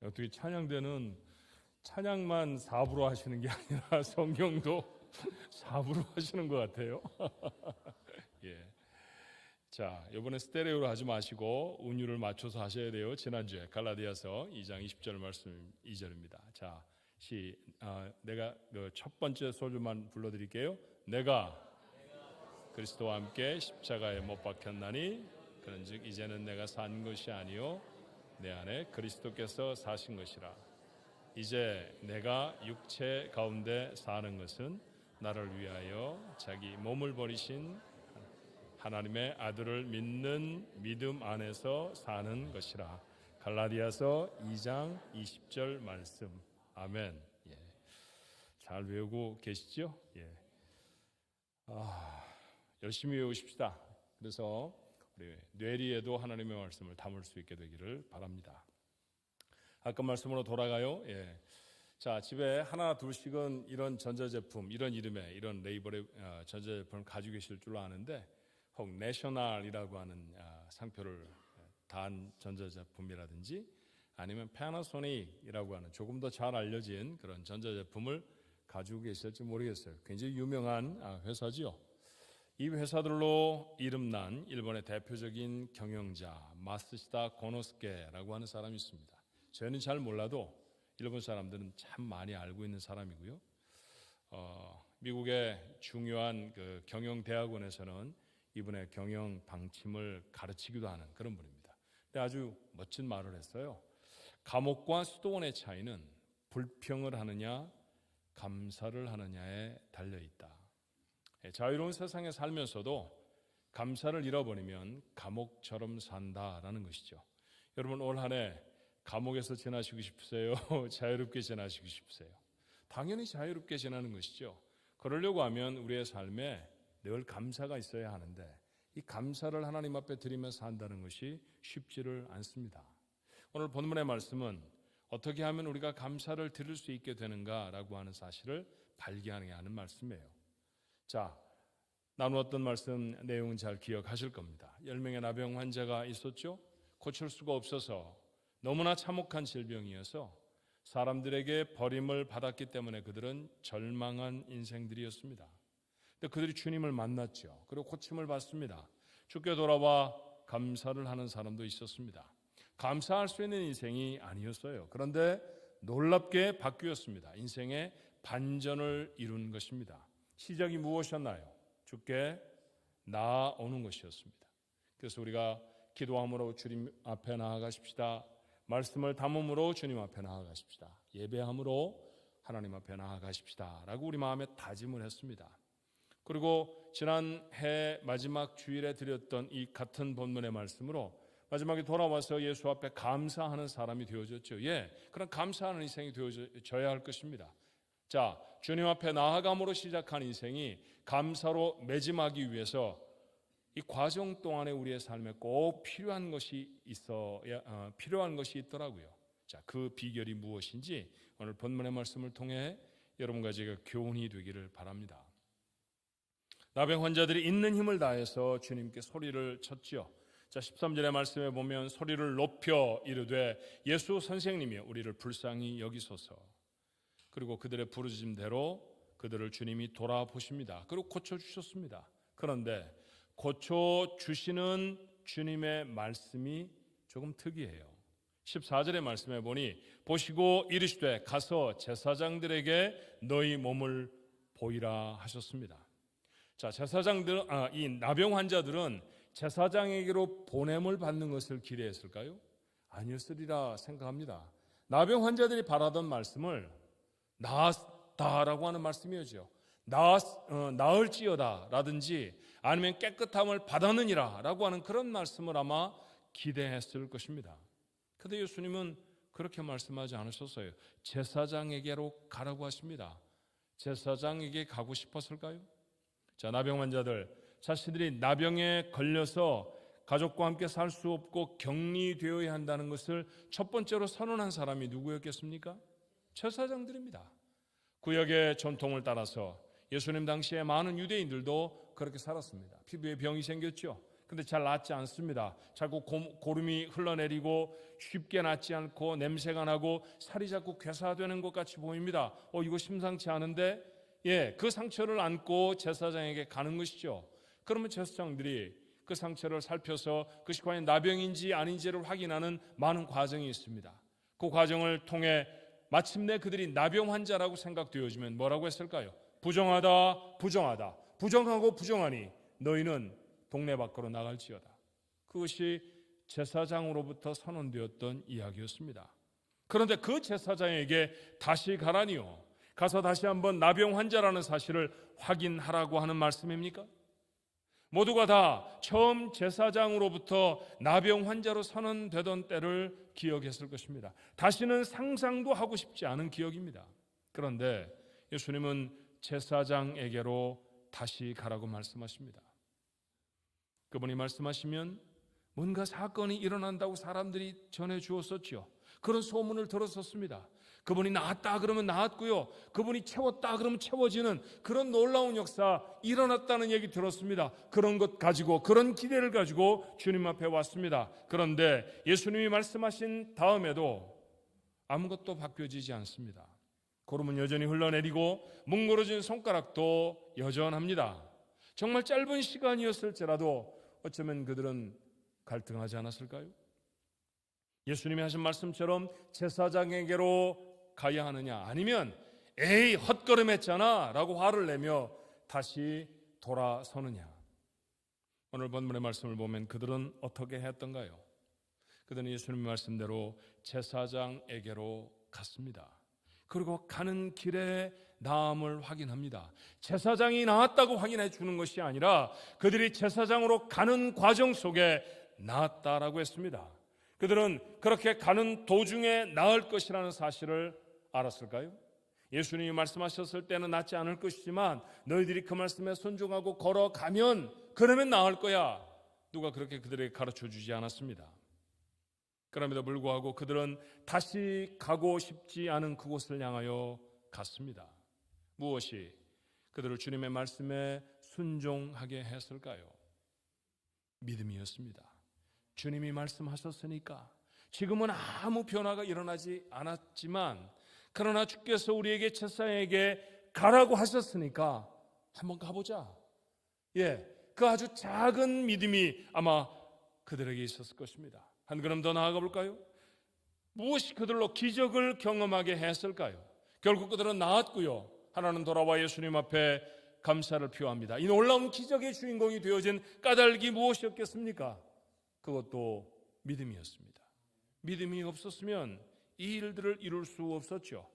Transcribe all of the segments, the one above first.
어떻게 찬양대는 찬양만 4부로 하시는 게 아니라 성경도 4부로 하시는 것 같아요. 예. 자, 이번에 스테레오로 하지 마시고 운율을 맞춰서 하셔야 돼요. 지난주에 갈라디아서 2장 20절 말씀 2절입니다. 자, 내가 첫 번째 소절만 불러드릴게요. 내가 그리스도와 함께 십자가에 못 박혔나니 그런즉 이제는 내가 산 것이 아니요 내 안에 그리스도께서 사신 것이라. 이제 내가 육체 가운데 사는 것은 나를 위하여 자기 몸을 버리신 하나님의 아들을 믿는 믿음 안에서 사는 것이라. 갈라디아서 2장 20절 말씀. 아멘. 예. 잘 외우고 계시죠? 예. 열심히 외우십시다. 그래서 우리 뇌리에도 하나님의 말씀을 담을 수 있게 되기를 바랍니다. 아까 말씀으로 돌아가요. 예. 자, 집에 하나 둘씩은 이런 전자제품, 이런 이름의 이런 레이블의 전자제품을 가지고 계실 줄로 아는데, 혹 내셔널이라고 하는 상표를 단 전자제품이라든지 아니면 패나소닉이라고 하는 조금 더 잘 알려진 그런 전자제품을 가지고 계실지 모르겠어요. 굉장히 유명한 회사지요. 이 회사들로 이름난 일본의 대표적인 경영자 마쓰시다 고노스케라고 하는 사람이 있습니다. 저희는 잘 몰라도 일본 사람들은 참 많이 알고 있는 사람이고요. 미국의 중요한 그 경영대학원에서는 이분의 경영 방침을 가르치기도 하는 그런 분입니다. 근데 아주 멋진 말을 했어요. 감옥과 수도원의 차이는 불평을 하느냐 감사를 하느냐에 달려있다. 자유로운 세상에 살면서도 감사를 잃어버리면 감옥처럼 산다라는 것이죠. 여러분 올 한 해 감옥에서 지나시고 싶으세요? 자유롭게 지나시고 싶으세요? 당연히 자유롭게 지나는 것이죠. 그러려고 하면 우리의 삶에 늘 감사가 있어야 하는데 이 감사를 하나님 앞에 드리면서 산다는 것이 쉽지를 않습니다. 오늘 본문의 말씀은 어떻게 하면 우리가 감사를 드릴 수 있게 되는가라고 하는 사실을 발견하게 하는 말씀이에요. 자, 나누었던 말씀 내용은 잘 기억하실 겁니다. 10명의 나병 환자가 있었죠. 고칠 수가 없어서 너무나 참혹한 질병이어서 사람들에게 버림을 받았기 때문에 그들은 절망한 인생들이었습니다. 근데 그들이 주님을 만났죠. 그리고 고침을 받습니다. 주께 돌아와 감사를 하는 사람도 있었습니다. 감사할 수 있는 인생이 아니었어요. 그런데 놀랍게 바뀌었습니다. 인생의 반전을 이룬 것입니다. 시작이 무엇이었나요? 주께 나아오는 것이었습니다. 그래서 우리가 기도함으로 주님 앞에 나아가십시다. 말씀을 담음으로 주님 앞에 나아가십시다. 예배함으로 하나님 앞에 나아가십시다 라고 우리 마음에 다짐을 했습니다. 그리고 지난해 마지막 주일에 드렸던 이 같은 본문의 말씀으로 마지막에 돌아와서 예수 앞에 감사하는 사람이 되어졌죠. 예, 그런 감사하는 인생이 되어져야 할 것입니다. 자, 주님 앞에 나아감으로 시작한 인생이 감사로 매짐하기 위해서 이 과정 동안에 우리의 삶에 꼭 필요한 것이 있더라고요. 자, 그 비결이 무엇인지 오늘 본문의 말씀을 통해 여러분과 제가 교훈이 되기를 바랍니다. 나병 환자들이 있는 힘을 다해서 주님께 소리를 쳤지요. 자, 13절의 말씀에 보면 소리를 높여 이르되 예수 선생님이여 우리를 불쌍히 여기소서. 그리고 그들의 부르짖음대로 그들을 주님이 돌아보십니다. 그리고 고쳐주셨습니다. 그런데 고쳐주시는 주님의 말씀이 조금 특이해요. 14절의 말씀에 보니 보시고 이르시되 가서 제사장들에게 너희 몸을 보이라 하셨습니다. 자, 이 나병 환자들은 제사장에게로 보냄을 받는 것을 기대했을까요? 아니었으리라 생각합니다. 나병 환자들이 바라던 말씀을 나았다라고 하는 말씀이었죠. 나을지어다 라든지 아니면 깨끗함을 받았느니라 라고 하는 그런 말씀을 아마 기대했을 것입니다. 그런데 예수님은 그렇게 말씀하지 않으셨어요. 제사장에게로 가라고 하십니다. 제사장에게 가고 싶었을까요? 자, 나병 환자들 자신들이 나병에 걸려서 가족과 함께 살 수 없고 격리되어야 한다는 것을 첫 번째로 선언한 사람이 누구였겠습니까? 제사장들입니다. 구약의 전통을 따라서 예수님 당시에 많은 유대인들도 그렇게 살았습니다. 피부에 병이 생겼죠. 근데 잘 낫지 않습니다. 자꾸 고름이 흘러내리고 쉽게 낫지 않고 냄새가 나고 살이 자꾸 괴사되는 것 같이 보입니다. 이거 심상치 않은데, 그 상처를 안고 제사장에게 가는 것이죠. 그러면 제사장들이 그 상처를 살펴서 그것이 과연 나병인지 아닌지를 확인하는 많은 과정이 있습니다. 그 과정을 통해 마침내 그들이 나병 환자라고 생각되어지면 뭐라고 했을까요? 부정하다, 부정하다, 부정하고 부정하니 너희는 동네 밖으로 나갈지어다. 그것이 제사장으로부터 선언되었던 이야기였습니다. 그런데 그 제사장에게 다시 가라니요, 가서 다시 한번 나병 환자라는 사실을 확인하라고 하는 말씀입니까? 모두가 다 처음 제사장으로부터 나병 환자로 선언되던 때를 기억했을 것입니다. 다시는 상상도 하고 싶지 않은 기억입니다. 그런데 예수님은 제사장에게로 다시 가라고 말씀하십니다. 그분이 말씀하시면 뭔가 사건이 일어난다고 사람들이 전해 주었었죠. 그런 소문을 들었었습니다. 그분이 나았다 그러면 나았고요, 그분이 채웠다 그러면 채워지는 그런 놀라운 역사 일어났다는 얘기 들었습니다. 그런 것 가지고, 그런 기대를 가지고 주님 앞에 왔습니다. 그런데 예수님이 말씀하신 다음에도 아무것도 바뀌어지지 않습니다. 고름은 여전히 흘러내리고 뭉그러진 손가락도 여전합니다. 정말 짧은 시간이었을지라도 어쩌면 그들은 갈등하지 않았을까요? 예수님이 하신 말씀처럼 제사장에게로 가야 하느냐, 아니면 에이 헛걸음했잖아 라고 화를 내며 다시 돌아서느냐. 오늘 본문의 말씀을 보면 그들은 어떻게 했던가요? 그들은 예수님의 말씀대로 제사장에게로 갔습니다. 그리고 가는 길에 나음을 확인합니다. 제사장이 나았다고 확인해 주는 것이 아니라 그들이 제사장으로 가는 과정 속에 나았다라고 했습니다. 그들은 그렇게 가는 도중에 나을 것이라는 사실을 알았을까요? 예수님이 말씀하셨을 때는 낫지 않을 것이지만 너희들이 그 말씀에 순종하고 걸어가면 그러면 나을 거야. 누가 그렇게 그들에게 가르쳐 주지 않았습니다. 그럼에도 불구하고 그들은 다시 가고 싶지 않은 그곳을 향하여 갔습니다. 무엇이 그들을 주님의 말씀에 순종하게 했을까요? 믿음이었습니다. 주님이 말씀하셨으니까, 지금은 아무 변화가 일어나지 않았지만 그러나 주께서 우리에게 제사장에게 가라고 하셨으니까 한번 가보자. 그 아주 작은 믿음이 아마 그들에게 있었을 것입니다. 한 걸음 더 나아가 볼까요? 무엇이 그들로 기적을 경험하게 했을까요? 결국 그들은 나았고요, 하나는 돌아와 예수님 앞에 감사를 표합니다. 이 놀라운 기적의 주인공이 되어진 까닭이 무엇이었겠습니까? 그것도 믿음이었습니다. 믿음이 없었으면 이 일들을 이룰 수 없었죠.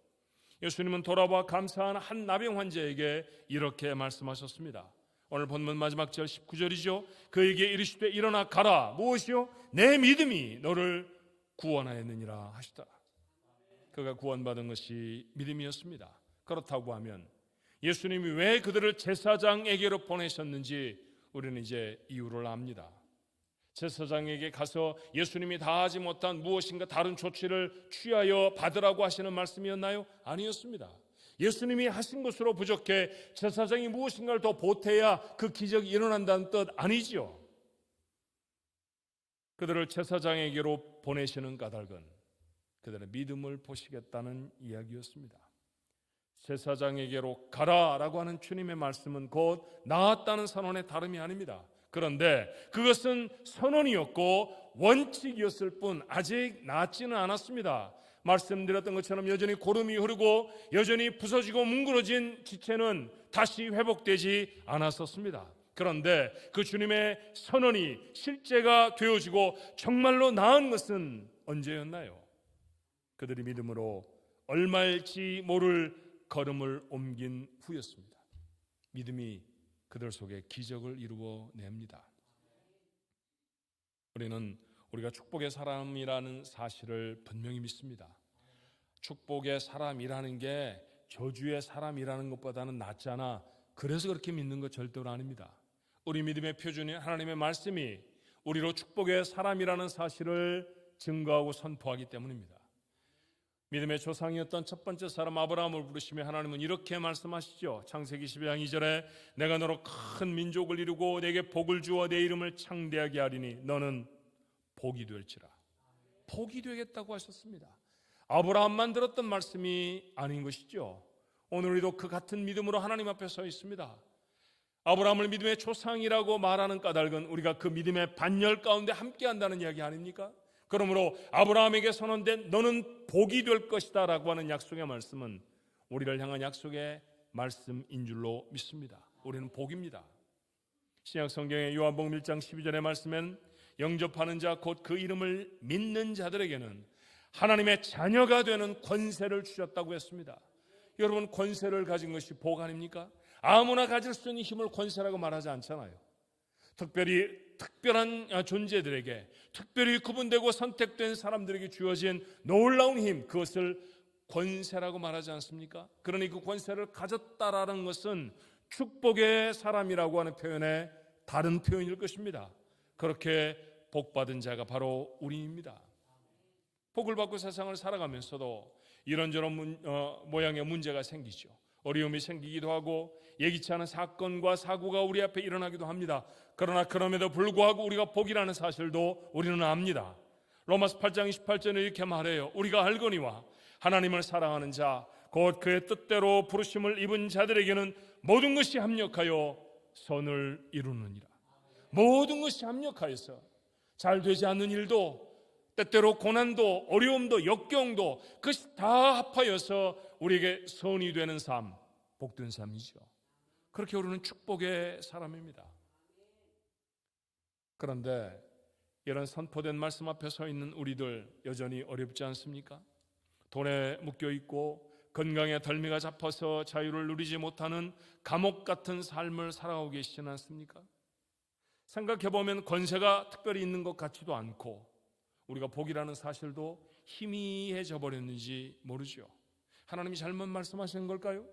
예수님은 돌아와 감사한 한 나병 환자에게 이렇게 말씀하셨습니다. 오늘 본문 마지막 절 19절이죠. 그에게 이르시되 일어나 가라. 무엇이요? 내 믿음이 너를 구원하였느니라 하시더라. 그가 구원받은 것이 믿음이었습니다. 그렇다고 하면 예수님이 왜 그들을 제사장에게로 보내셨는지 우리는 이제 이유를 압니다. 제사장에게 가서 예수님이 다 하지 못한 무엇인가 다른 조치를 취하여 받으라고 하시는 말씀이었나요? 아니었습니다. 예수님이 하신 것으로 부족해 제사장이 무엇인가를 더 보태야 그 기적이 일어난다는 뜻 아니지요. 그들을 제사장에게로 보내시는 까닭은 그들의 믿음을 보시겠다는 이야기였습니다. 제사장에게로 가라라고 하는 주님의 말씀은 곧 나았다는 선언의 다름이 아닙니다. 그런데 그것은 선언이었고 원칙이었을 뿐 아직 나았지는 않았습니다. 말씀드렸던 것처럼 여전히 고름이 흐르고 여전히 부서지고 뭉그러진 지체는 다시 회복되지 않았었습니다. 그런데 그 주님의 선언이 실제가 되어지고 정말로 나은 것은 언제였나요? 그들이 믿음으로 얼마일지 모를 걸음을 옮긴 후였습니다. 믿음이 그들 속에 기적을 이루어냅니다. 우리는 우리가 축복의 사람이라는 사실을 분명히 믿습니다. 축복의 사람이라는 게 저주의 사람이라는 것보다는 낫잖아, 그래서 그렇게 믿는 것 절대로 아닙니다. 우리 믿음의 표준인 하나님의 말씀이 우리로 축복의 사람이라는 사실을 증거하고 선포하기 때문입니다. 믿음의 조상이었던 첫 번째 사람 아브라함을 부르시며 하나님은 이렇게 말씀하시죠. 창세기 12장 2절에 내가 너로 큰 민족을 이루고 내게 복을 주어 내 이름을 창대하게 하리니 너는 복이 될지라. 복이 되겠다고 하셨습니다. 아브라함만 들었던 말씀이 아닌 것이죠. 오늘 우리도 그 같은 믿음으로 하나님 앞에 서 있습니다. 아브라함을 믿음의 조상이라고 말하는 까닭은 우리가 그 믿음의 반열 가운데 함께한다는 이야기 아닙니까? 그러므로 아브라함에게 선언된 너는 복이 될 것이다 라고 하는 약속의 말씀은 우리를 향한 약속의 말씀인 줄로 믿습니다. 우리는 복입니다. 신약 성경의 요한복음 1장 12절의 말씀엔 영접하는 자 곧 그 이름을 믿는 자들에게는 하나님의 자녀가 되는 권세를 주셨다고 했습니다. 여러분, 권세를 가진 것이 복 아닙니까? 아무나 가질 수 있는 힘을 권세라고 말하지 않잖아요. 특별한 존재들에게, 특별히 구분되고 선택된 사람들에게 주어진 놀라운 힘, 그것을 권세라고 말하지 않습니까? 그러니 그 권세를 가졌다라는 것은 축복의 사람이라고 하는 표현의 다른 표현일 것입니다. 그렇게 복받은 자가 바로 우리입니다. 복을 받고 세상을 살아가면서도 이런저런 모양의 문제가 생기죠. 어려움이 생기기도 하고 예기치 않은 사건과 사고가 우리 앞에 일어나기도 합니다. 그러나 그럼에도 불구하고 우리가 복이라는 사실도 우리는 압니다. 로마서 8장 28절에 이렇게 말해요. 우리가 알거니와 하나님을 사랑하는 자 곧 그의 뜻대로 부르심을 입은 자들에게는 모든 것이 합력하여 선을 이루느니라. 모든 것이 합력하여서 잘 되지 않는 일도, 때때로 고난도, 어려움도, 역경도, 그것이 다 합하여서 우리에게 선이 되는 삶, 복된 삶이죠. 그렇게 우리는 축복의 사람입니다. 그런데 이런 선포된 말씀 앞에 서 있는 우리들 여전히 어렵지 않습니까? 돈에 묶여 있고 건강에 덜미가 잡혀서 자유를 누리지 못하는 감옥 같은 삶을 살아가고 계시지 않습니까? 생각해보면 권세가 특별히 있는 것 같지도 않고 우리가 복이라는 사실도 희미해져 버렸는지 모르죠. 하나님이 잘못 말씀하시는 걸까요?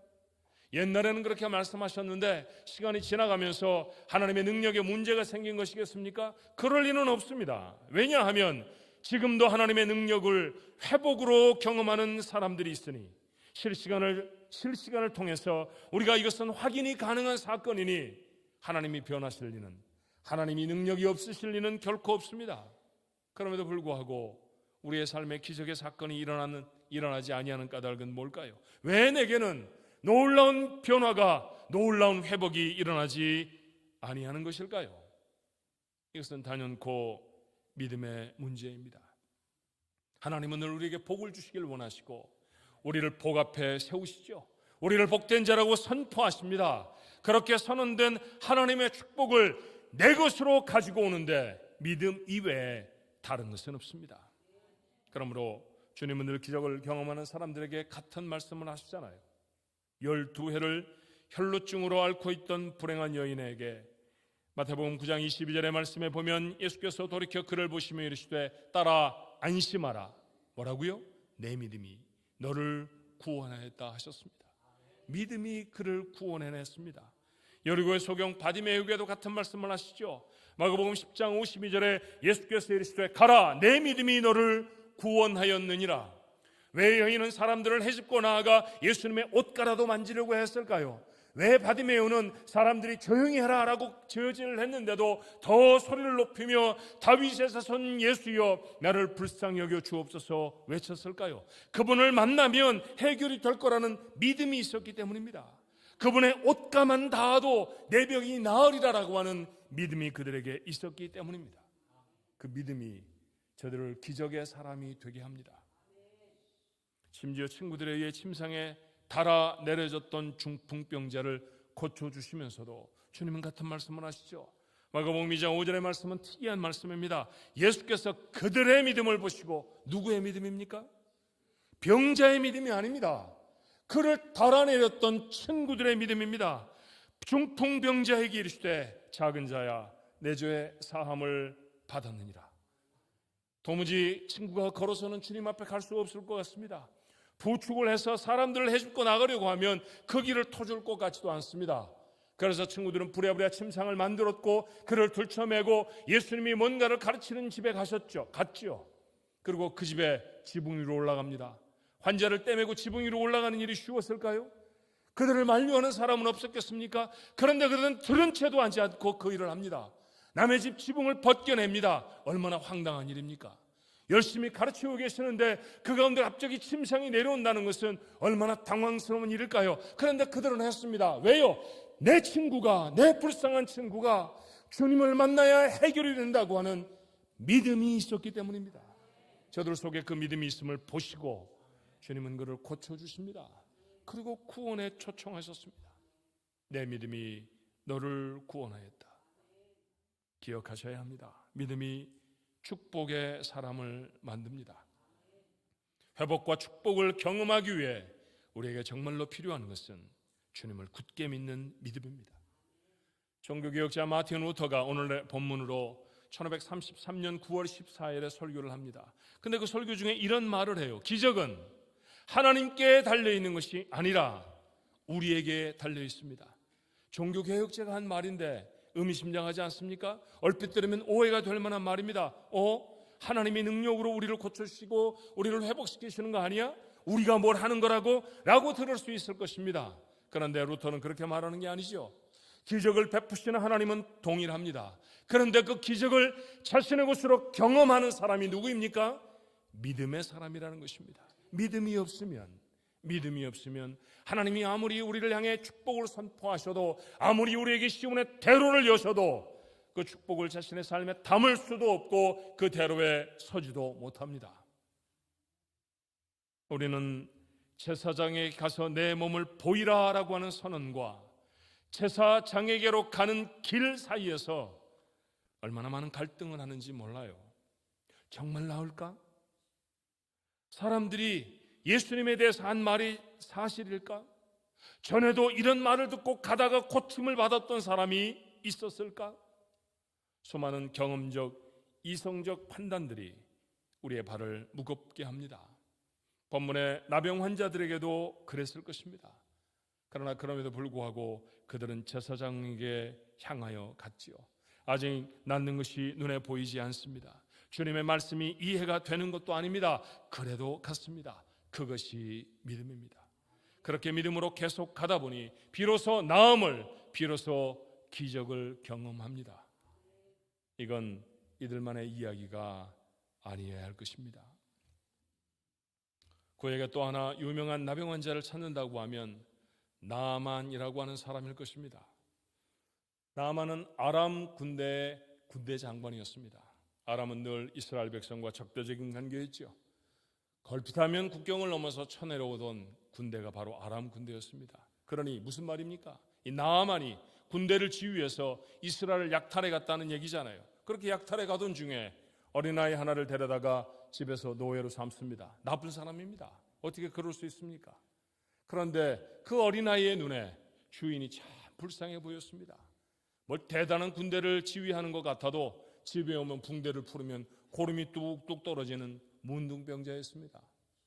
옛날에는 그렇게 말씀하셨는데 시간이 지나가면서 하나님의 능력에 문제가 생긴 것이겠습니까? 그럴 리는 없습니다. 왜냐하면 지금도 하나님의 능력을 회복으로 경험하는 사람들이 있으니 실시간을 통해서 우리가 이것은 확인이 가능한 사건이니 하나님이 변하실 리는, 하나님이 능력이 없으실 리는 결코 없습니다. 그럼에도 불구하고 우리의 삶에 기적의 사건이 일어나지 아니하는 까닭은 뭘까요? 왜 내게는 놀라운 변화가, 놀라운 회복이 일어나지 아니하는 것일까요? 이것은 단연코 믿음의 문제입니다. 하나님은 늘 우리에게 복을 주시길 원하시고 우리를 복 앞에 세우시죠. 우리를 복된 자라고 선포하십니다. 그렇게 선언된 하나님의 축복을 내 것으로 가지고 오는데 믿음 이외에 다른 것은 없습니다. 그러므로 주님은 늘 기적을 경험하는 사람들에게 같은 말씀을 하시잖아요. 12회를 혈루증으로 앓고 있던 불행한 여인에게 마태복음 9장 22절의 말씀에 보면 예수께서 돌이켜 그를 보시며 이르시되 딸아 안심하라. 뭐라고요? 내 믿음이 너를 구원하였다 하셨습니다. 믿음이 그를 구원해냈습니다. 여리고의 소경 바디메유에게도 같은 말씀을 하시죠. 마가복음 10장 52절에 예수께서 이르시되 가라 내 믿음이 너를 구원하였느니라. 왜 여인은 사람들을 헤집고 나아가 예수님의 옷가라도 만지려고 했을까요? 왜 바디메유는 사람들이 조용히 해라 라고 저지를 했는데도 더 소리를 높이며 다윗에서 선 예수여 나를 불쌍히 여겨 주옵소서 외쳤을까요? 그분을 만나면 해결이 될 거라는 믿음이 있었기 때문입니다. 그분의 옷가만 닿아도 내 병이 나으리라라고 하는 믿음이 그들에게 있었기 때문입니다. 그 믿음이 저들을 기적의 사람이 되게 합니다. 심지어 친구들에 의해 침상에 달아 내려졌던 중풍병자를 고쳐주시면서도 주님은 같은 말씀을 하시죠. 마가복음 2장 5절의 말씀은 특이한 말씀입니다. 예수께서 그들의 믿음을 보시고 누구의 믿음입니까? 병자의 믿음이 아닙니다. 그를 달아내렸던 친구들의 믿음입니다. 중풍병자에게 이르시되 작은 자야 내 죄의 사함을 받았느니라. 도무지 친구가 걸어서는 주님 앞에 갈 수 없을 것 같습니다. 부축을 해서 사람들을 해집고 나가려고 하면 그 길을 터줄 것 같지도 않습니다. 그래서 친구들은 부랴부랴 침상을 만들었고 그를 들쳐매고 예수님이 뭔가를 가르치는 집에 갔죠. 그리고 그 집에 지붕 위로 올라갑니다. 환자를 떼매고 지붕 위로 올라가는 일이 쉬웠을까요? 그들을 만류하는 사람은 없었겠습니까? 그런데 그들은 들은 채도 앉지 않고 그 일을 합니다. 남의 집 지붕을 벗겨냅니다. 얼마나 황당한 일입니까? 열심히 가르치고 계시는데 그 가운데 갑자기 침상이 내려온다는 것은 얼마나 당황스러운 일일까요? 그런데 그들은 했습니다. 왜요? 내 친구가, 내 불쌍한 친구가 주님을 만나야 해결이 된다고 하는 믿음이 있었기 때문입니다. 저들 속에 그 믿음이 있음을 보시고 주님은 그를 고쳐주십니다. 그리고 구원에 초청하셨습니다. 내 믿음이 너를 구원하였다. 기억하셔야 합니다. 믿음이 축복의 사람을 만듭니다. 회복과 축복을 경험하기 위해 우리에게 정말로 필요한 것은 주님을 굳게 믿는 믿음입니다. 종교개혁자 마틴 루터가 오늘의 본문으로 1533년 9월 14일에 설교를 합니다. 근데 그 설교 중에 이런 말을 해요. 기적은 하나님께 달려있는 것이 아니라 우리에게 달려있습니다. 종교개혁자가 한 말인데 의미심장하지 않습니까? 얼핏 들으면 오해가 될 만한 말입니다. 하나님이 능력으로 우리를 고쳐주시고 우리를 회복시키시는 거 아니야? 우리가 뭘 하는 거라고? 라고 들을 수 있을 것입니다. 그런데 루터는 그렇게 말하는 게 아니죠. 기적을 베푸시는 하나님은 동일합니다. 그런데 그 기적을 자신의 것으로 경험하는 사람이 누구입니까? 믿음의 사람이라는 것입니다. 믿음이 없으면 하나님이 아무리 우리를 향해 축복을 선포하셔도, 아무리 우리에게 시온의 대로를 여셔도 그 축복을 자신의 삶에 담을 수도 없고 그 대로에 서지도 못합니다. 우리는 제사장에 가서 내 몸을 보이라라고 하는 선언과 제사장에게로 가는 길 사이에서 얼마나 많은 갈등을 하는지 몰라요. 정말 나을까? 사람들이 예수님에 대해서 한 말이 사실일까? 전에도 이런 말을 듣고 가다가 고침을 받았던 사람이 있었을까? 수많은 경험적, 이성적 판단들이 우리의 발을 무겁게 합니다. 본문의 나병 환자들에게도 그랬을 것입니다. 그러나 그럼에도 불구하고 그들은 제사장에게 향하여 갔지요. 아직 낫는 것이 눈에 보이지 않습니다. 주님의 말씀이 이해가 되는 것도 아닙니다. 그래도 갔습니다. 그것이 믿음입니다. 그렇게 믿음으로 계속 가다 보니 비로소 나음을, 비로소 기적을 경험합니다. 이건 이들만의 이야기가 아니어야 할 것입니다. 그에게 또 하나 유명한 나병 환자를 찾는다고 하면 나아만이라고 하는 사람일 것입니다. 나아만은 아람 군대의 군대 장관이었습니다. 아람은 늘 이스라엘 백성과 적대적인 관계였죠. 걸핏하면 국경을 넘어서 쳐내려오던 군대가 바로 아람 군대였습니다. 그러니 무슨 말입니까? 이 나아만이 군대를 지휘해서 이스라엘을 약탈해 갔다는 얘기잖아요. 그렇게 약탈해 가던 중에 어린아이 하나를 데려다가 집에서 노예로 삼습니다. 나쁜 사람입니다. 어떻게 그럴 수 있습니까? 그런데 그 어린아이의 눈에 주인이 참 불쌍해 보였습니다. 뭘 대단한 군대를 지휘하는 것 같아도 집에 오면 붕대를 풀으면 고름이 뚝뚝 떨어지는 문둥병자였습니다.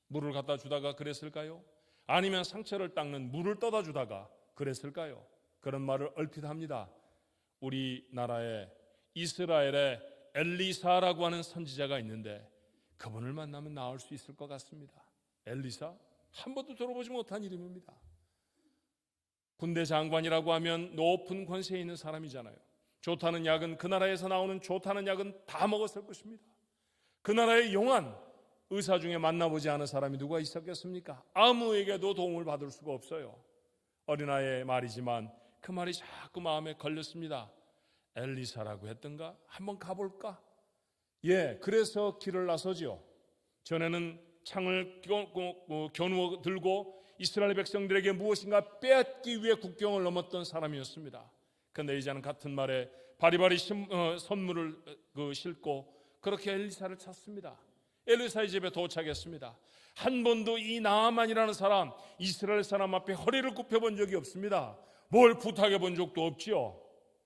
물을 갖다 주다가 그랬을까요? 아니면 상처를 닦는 물을 떠다 주다가 그랬을까요? 그런 말을 얼핏 합니다. 우리나라에 이스라엘에 엘리사라고 하는 선지자가 있는데 그분을 만나면 나을 수 있을 것 같습니다. 엘리사? 한 번도 들어보지 못한 이름입니다. 군대 장관이라고 하면 높은 권세에 있는 사람이잖아요. 좋다는 약은, 그 나라에서 나오는 좋다는 약은 다 먹었을 것입니다. 그 나라의 용한 의사 중에 만나보지 않은 사람이 누가 있었겠습니까? 아무에게도 도움을 받을 수가 없어요. 어린아이의 말이지만 그 말이 자꾸 마음에 걸렸습니다. 엘리사라고 했던가? 한번 가볼까? 그래서 길을 나서죠. 전에는 창을 겨누어 들고 이스라엘 백성들에게 무엇인가 빼앗기 위해 국경을 넘었던 사람이었습니다. 그런데 이제는 같은 말에 바리바리 선물을 싣고 그렇게 엘리사를 찾습니다. 엘리사의 집에 도착했습니다. 한 번도 이 나아만이라는 사람, 이스라엘 사람 앞에 허리를 굽혀본 적이 없습니다. 뭘 부탁해 본 적도 없지요.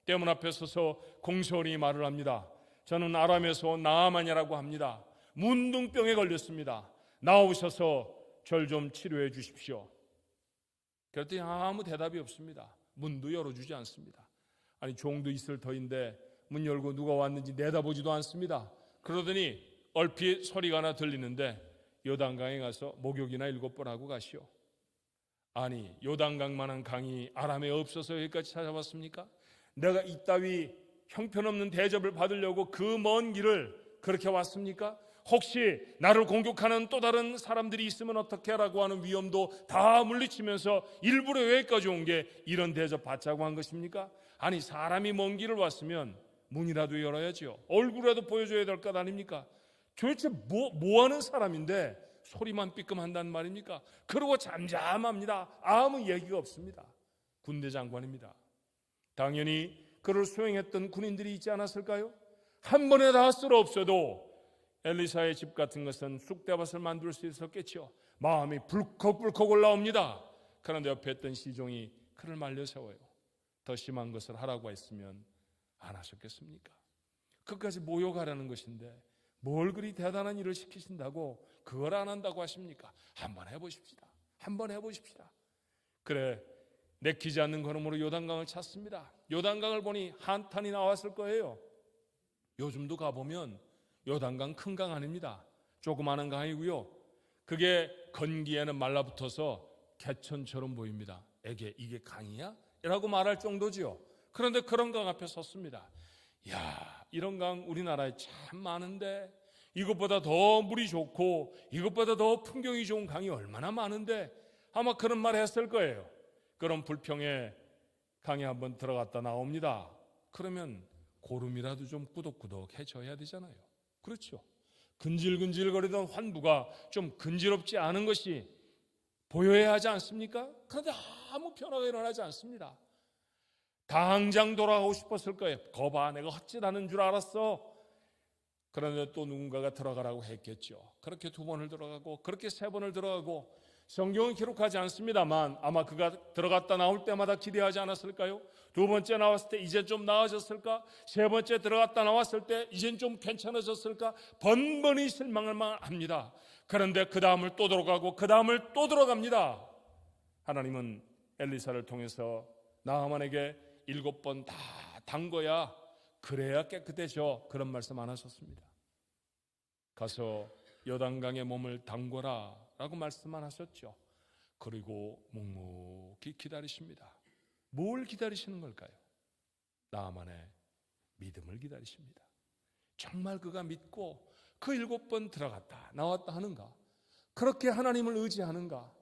대문 앞에 서서 공손히 말을 합니다. 저는 아람에서 온 나아만이라고 합니다. 문둥병에 걸렸습니다. 나오셔서 절 좀 치료해 주십시오. 그랬더니 아무 대답이 없습니다. 문도 열어주지 않습니다. 아니, 종도 있을 터인데 문 열고 누가 왔는지 내다보지도 않습니다. 그러더니 얼핏 소리가 하나 들리는데 요단강에 가서 목욕이나 7번 하고 가시오. 아니, 요단강만한 강이 아람에 없어서 여기까지 찾아왔습니까? 내가 이따위 형편없는 대접을 받으려고 그 먼 길을 그렇게 왔습니까? 혹시 나를 공격하는 또 다른 사람들이 있으면 어떻게 하라고 하는 위험도 다 물리치면서 일부러 여기까지 온 게 이런 대접 받자고 한 것입니까? 아니, 사람이 먼 길을 왔으면 문이라도 열어야지요. 얼굴이라도 보여줘야 될 것 아닙니까? 도대체 뭐 하는 사람인데 소리만 삐끔한단 말입니까? 그러고 잠잠합니다. 아무 얘기가 없습니다. 군대 장관입니다. 당연히 그를 수행했던 군인들이 있지 않았을까요? 한 번에 다 쓸어 없어도 엘리사의 집 같은 것은 쑥대밭을 만들 수 있었겠죠. 마음이 불컥불컥 올라옵니다. 그런데 옆에 있던 시종이 그를 말려 세워요. 더 심한 것을 하라고 했으면 안 하셨겠습니까? 끝까지 모욕하라는 것인데 뭘 그리 대단한 일을 시키신다고 그걸 안 한다고 하십니까? 한번 해보십시다. 한번 해보십시다. 그래, 내키지 않는 걸음으로 요단강을 찾습니다. 요단강을 보니 한탄이 나왔을 거예요. 요즘도 가보면 요단강 큰 강 아닙니다. 조그마한 강이고요. 그게 건기에는 말라붙어서 개천처럼 보입니다. 이게 강이야? 라고 말할 정도지요. 그런데 그런 강 앞에 섰습니다. 야, 이런 강 우리나라에 참 많은데, 이것보다 더 물이 좋고 이것보다 더 풍경이 좋은 강이 얼마나 많은데, 아마 그런 말 했을 거예요. 그럼 불평에 강에 한번 들어갔다 나옵니다. 그러면 고름이라도 좀 꾸덕꾸덕해져야 되잖아요. 그렇죠? 근질근질거리던 환부가 좀 근지럽지 않은 것이 보여야 하지 않습니까? 그런데 아무 변화가 일어나지 않습니다. 당장 돌아가고 싶었을 거예요. 거봐, 내가 헛짓하는 줄 알았어. 그런데 또 누군가가 들어가라고 했겠죠. 그렇게 2번을 들어가고 그렇게 3번을 들어가고, 성경은 기록하지 않습니다만 아마 그가 들어갔다 나올 때마다 기대하지 않았을까요? 2번째 나왔을 때 이제 좀 나아졌을까? 3번째 들어갔다 나왔을 때 이젠 좀 괜찮아졌을까? 번번이 실망을 합니다. 그런데 그 다음을 또 들어가고 그 다음을 또 들어갑니다. 하나님은 엘리사를 통해서 나아만에게 7번 다 담궈야 그래야 깨끗해져, 그런 말씀 안 하셨습니다. 가서 요단강에 몸을 담궈라 라고 말씀만 하셨죠. 그리고 묵묵히 기다리십니다. 뭘 기다리시는 걸까요? 나아만의 믿음을 기다리십니다. 정말 그가 믿고 그 7번 들어갔다 나왔다 하는가? 그렇게 하나님을 의지하는가?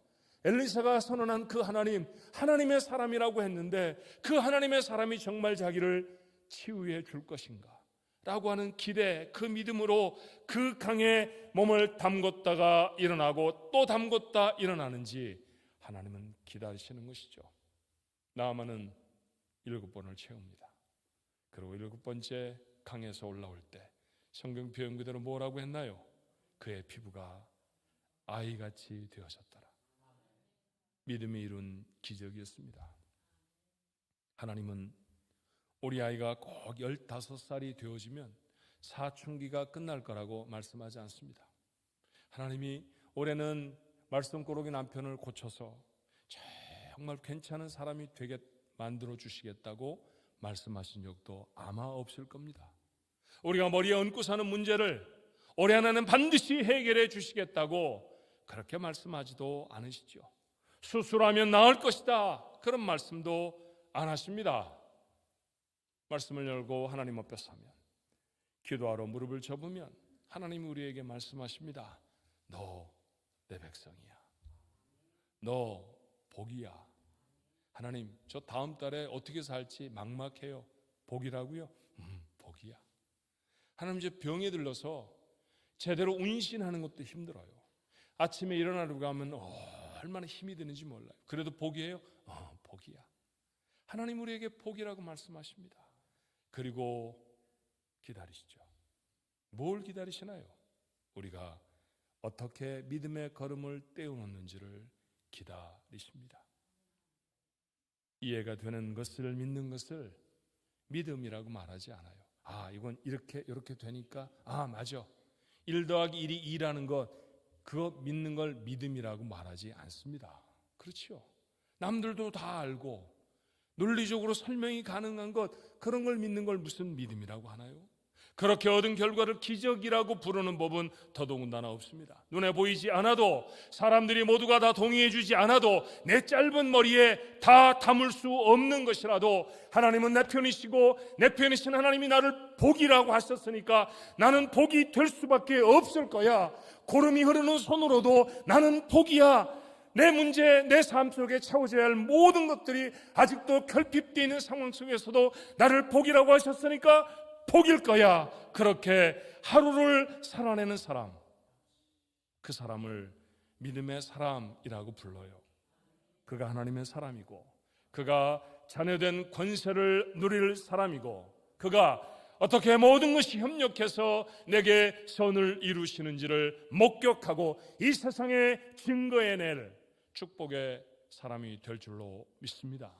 엘리사가 선언한 그 하나님, 하나님의 사람이라고 했는데 그 하나님의 사람이 정말 자기를 치유해 줄 것인가? 라고 하는 기대, 그 믿음으로 그 강에 몸을 담궜다가 일어나고 또 담궜다 일어나는지 하나님은 기다리시는 것이죠. 나아만은 7번을 채웁니다. 그리고 7번째 강에서 올라올 때 성경 표현 그대로 뭐라고 했나요? 그의 피부가 아이같이 되어졌더라. 믿음이 이룬 기적이었습니다. 하나님은 우리 아이가 꼭 15살이 되어지면 사춘기가 끝날 거라고 말씀하지 않습니다. 하나님이 올해는 말썽꾸러기 남편을 고쳐서 정말 괜찮은 사람이 되게 만들어 주시겠다고 말씀하신 적도 아마 없을 겁니다. 우리가 머리에 얹고 사는 문제를 올해 안에는 반드시 해결해 주시겠다고 그렇게 말씀하지도 않으시죠. 수술하면 나을 것이다, 그런 말씀도 안 하십니다. 말씀을 열고 하나님 앞에 서면, 기도하러 무릎을 접으면 하나님이 우리에게 말씀하십니다. 너 내 백성이야. 너 복이야. 하나님, 저 다음 달에 어떻게 살지 막막해요. 복이라고요? 복이야. 하나님, 이제 병에 들러서 제대로 운신하는 것도 힘들어요. 아침에 일어나려고 하면 얼마나 힘이 드는지 몰라요. 그래도 복이에요? 복이야. 하나님 우리에게 복이라고 말씀하십니다. 그리고 기다리시죠. 뭘 기다리시나요? 우리가 어떻게 믿음의 걸음을 떼어놓는지를 기다리십니다. 이해가 되는 것을 믿는 것을 믿음이라고 말하지 않아요. 이건 이렇게 되니까 맞아. 1 더하기 1이 2라는 것, 그거 믿는 걸 믿음이라고 말하지 않습니다. 그렇죠? 남들도 다 알고 논리적으로 설명이 가능한 것, 그런 걸 믿는 걸 무슨 믿음이라고 하나요? 그렇게 얻은 결과를 기적이라고 부르는 법은 더더군다나 없습니다. 눈에 보이지 않아도, 사람들이 모두가 다 동의해 주지 않아도, 내 짧은 머리에 다 담을 수 없는 것이라도 하나님은 내 편이시고 내 편이신 하나님이 나를 복이라고 하셨으니까 나는 복이 될 수밖에 없을 거야. 고름이 흐르는 손으로도 나는 복이야. 내 문제, 내 삶 속에 채워져야 할 모든 것들이 아직도 결핍되어 있는 상황 속에서도 나를 복이라고 하셨으니까 복일 거야. 그렇게 하루를 살아내는 사람, 그 사람을 믿음의 사람이라고 불러요. 그가 하나님의 사람이고, 그가 자녀된 권세를 누릴 사람이고, 그가 어떻게 모든 것이 협력해서 내게 선을 이루시는지를 목격하고 이 세상에 증거해낼 축복의 사람이 될 줄로 믿습니다.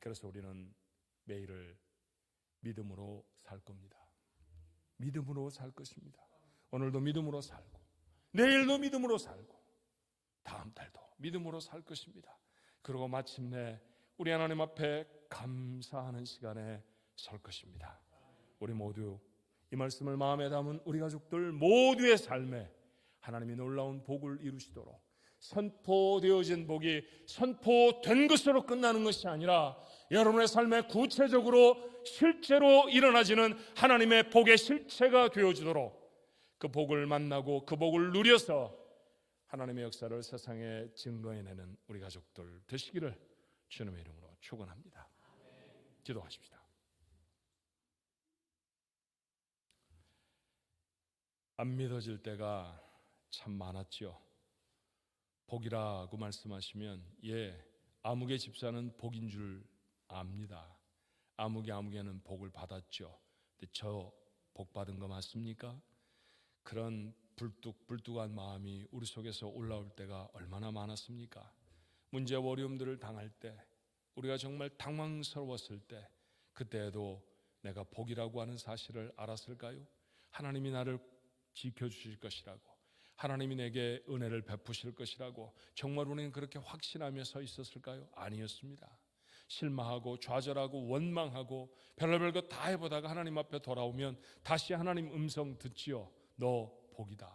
그래서 우리는 매일을 믿음으로 살 겁니다. 믿음으로 살 것입니다. 오늘도 믿음으로 살고, 내일도 믿음으로 살고, 다음 달도 믿음으로 살 것입니다. 그리고 마침내 우리 하나님 앞에 감사하는 시간에 설 것입니다. 우리 모두 이 말씀을 마음에 담은 우리 가족들 모두의 삶에 하나님이 놀라운 복을 이루시도록, 선포되어진 복이 선포된 것으로 끝나는 것이 아니라 여러분의 삶에 구체적으로 실제로 일어나지는 하나님의 복의 실체가 되어지도록, 그 복을 만나고 그 복을 누려서 하나님의 역사를 세상에 증거해내는 우리 가족들 되시기를 주님의 이름으로 축원합니다. 기도하십시다. 안 믿어질 때가 참 많았죠. 복이라고 말씀하시면 아무개 집사는 복인 줄 압니다. 아무개는 복을 받았죠. 근데 저 복 받은 거 맞습니까? 그런 불뚝불뚝한 마음이 우리 속에서 올라올 때가 얼마나 많았습니까? 문제와 어려움들을 당할 때, 우리가 정말 당황스러웠을 때, 그때에도 내가 복이라고 하는 사실을 알았을까요? 하나님이 나를 지켜주실 것이라고, 하나님이 내게 은혜를 베푸실 것이라고 정말 우리는 그렇게 확신하며 서 있었을까요? 아니었습니다. 실망하고 좌절하고 원망하고 별의별 것 다 해보다가 하나님 앞에 돌아오면 다시 하나님 음성 듣지요. 너 복이다.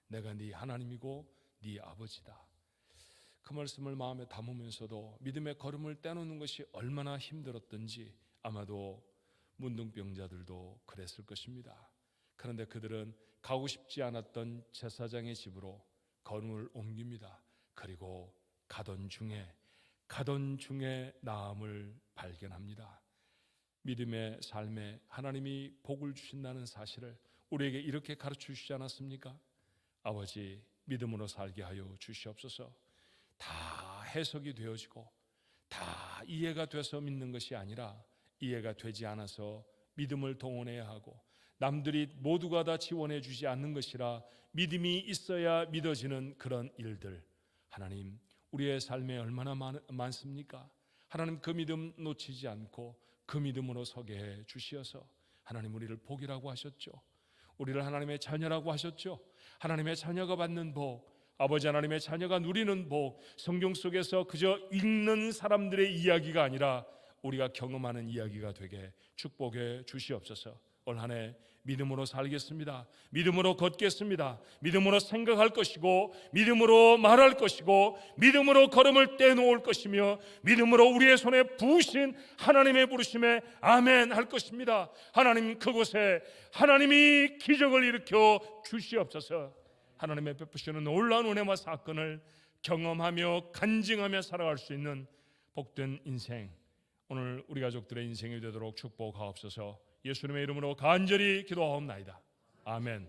내가 네 하나님이고 네 아버지다. 그 말씀을 마음에 담으면서도 믿음의 걸음을 떼놓는 것이 얼마나 힘들었던지 아마도 문둥병자들도 그랬을 것입니다. 그런데 그들은 가고 싶지 않았던 제사장의 집으로 걸음을 옮깁니다. 그리고 가던 중에 나음을 발견합니다. 믿음의 삶에 하나님이 복을 주신다는 사실을 우리에게 이렇게 가르쳐 주시지 않았습니까? 아버지, 믿음으로 살게 하여 주시옵소서. 다 해석이 되어지고 다 이해가 돼서 믿는 것이 아니라 이해가 되지 않아서 믿음을 동원해야 하고, 남들이 모두가 다 지원해 주지 않는 것이라 믿음이 있어야 믿어지는 그런 일들, 하나님 우리의 삶에 얼마나 많습니까? 하나님 그 믿음 놓치지 않고 그 믿음으로 서게 해 주시어서, 하나님 우리를 복이라고 하셨죠. 우리를 하나님의 자녀라고 하셨죠. 하나님의 자녀가 받는 복, 아버지 하나님의 자녀가 누리는 복, 성경 속에서 그저 읽는 사람들의 이야기가 아니라 우리가 경험하는 이야기가 되게 축복해 주시옵소서. 올 한 해 믿음으로 살겠습니다. 믿음으로 걷겠습니다. 믿음으로 생각할 것이고, 믿음으로 말할 것이고, 믿음으로 걸음을 떼놓을 것이며, 믿음으로 우리의 손에 부으신 하나님의 부르심에 아멘 할 것입니다. 하나님, 그곳에 하나님이 기적을 일으켜 주시옵소서. 하나님의 베푸시는 놀라운 은혜와 사건을 경험하며 간증하며 살아갈 수 있는 복된 인생, 오늘 우리 가족들의 인생이 되도록 축복하옵소서. 예수님의 이름으로 간절히 기도하옵나이다. 아멘.